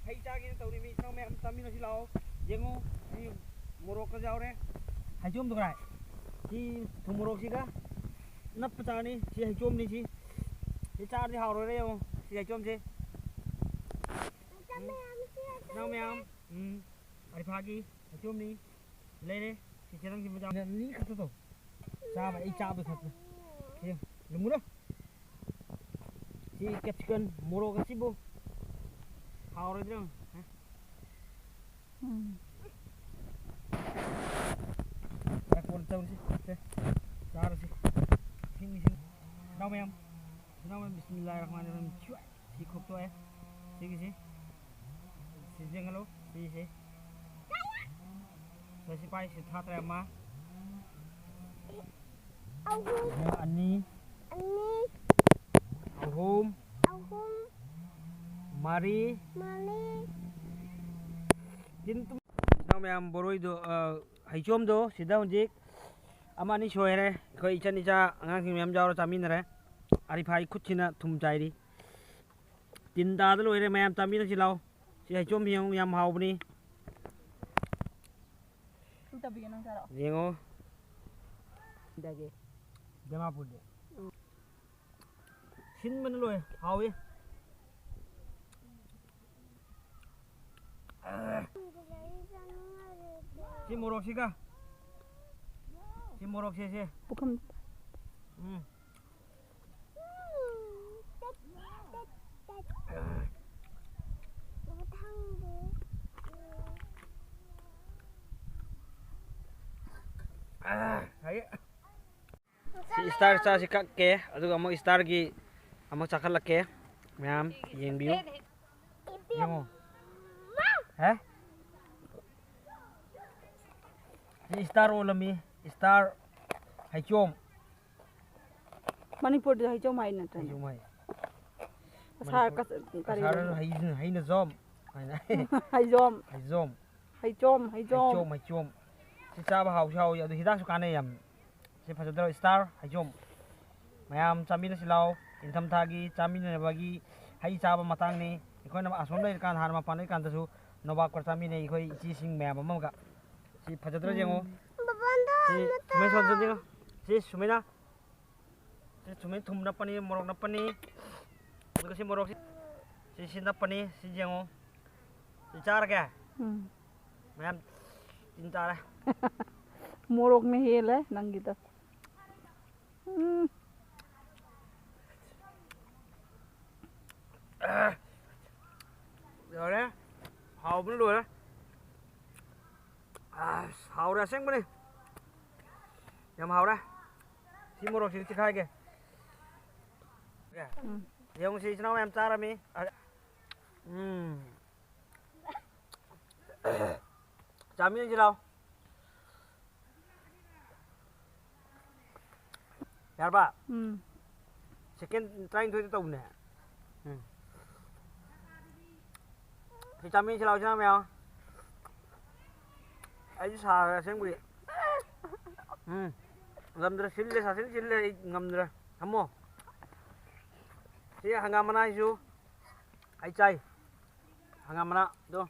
hay chagen tawri mi no me am tamino silao jengo si morok ka jaure hay chom to krai si thu morok si ka nap pa ni si hay chom ni si cha di hao rồi đấy không si hay chom si no me am ari phagi hay chom ni le le si cherang si ma jam ni khat to cha ba ai cha ba khat si lumu đó si capsicum morok ka si bo hao rồi đấy Các con trâu đi, ra rồi sini đâu em, Bismillahirrahmanirrahim, cuy, si khóc cho em, si riêng alo, si, rồi si pai si thắt em mà, anh Alhum, mari, jintum, đâu em boroi do hay chôm do sida hunjik amani soere khoi icha angang sing mem jawro chamin re ari phai khutchina thum chai ri tin da da loire mem chamin si lau si hay chôm hiang yam hau bni tu ta bikin nang saro jengo dage jama pudde sin men loe hau ye si morok si ka si morok si bukan si star sa si kakke aduga mo star gi amo chakhalakke ma'am yeng biu yengo ha si star olami star hay chom Manipur di hijau main nanti. hay chom hay Sar kas kari. sar hay na zom Hijom. hay zom Hijom. hay chom si cha ba hau hau ya du hidak su kane yam si phajadro star hay chom mayam chamin si lau in tham thagi chamin ne bagi hay cha ba matang ni ikoi na asom lai kan han ma pan kan ta su nobak par chamin ne ikoi chi sing mayam ma ga si phajadro jengo si sumai son son jengo si sumai na si sumai thum na pani morok na pani udah si morok si sin na pani si jengo si char kya mayam tin char Morok nih hele nang gitu. Rồi đấy, hàu vẫn lùi đấy. Hàu ra xem đi. Nhầm hàu đây. Si mua đồ si khai kìa. Kìa. Thì ông si nào em cha ra mi. Chả miếng gì đâu. Yar ba. Second trying thôi tàu nè. Thì chăm miếng lau cho mèo. Ấy xà xem bự. Ngâm rồi xin lên ngâm rồi. Hâm mộ. Thì hàng ngâm mana isu. Ai chay. Hàng ngâm mana. Tuh.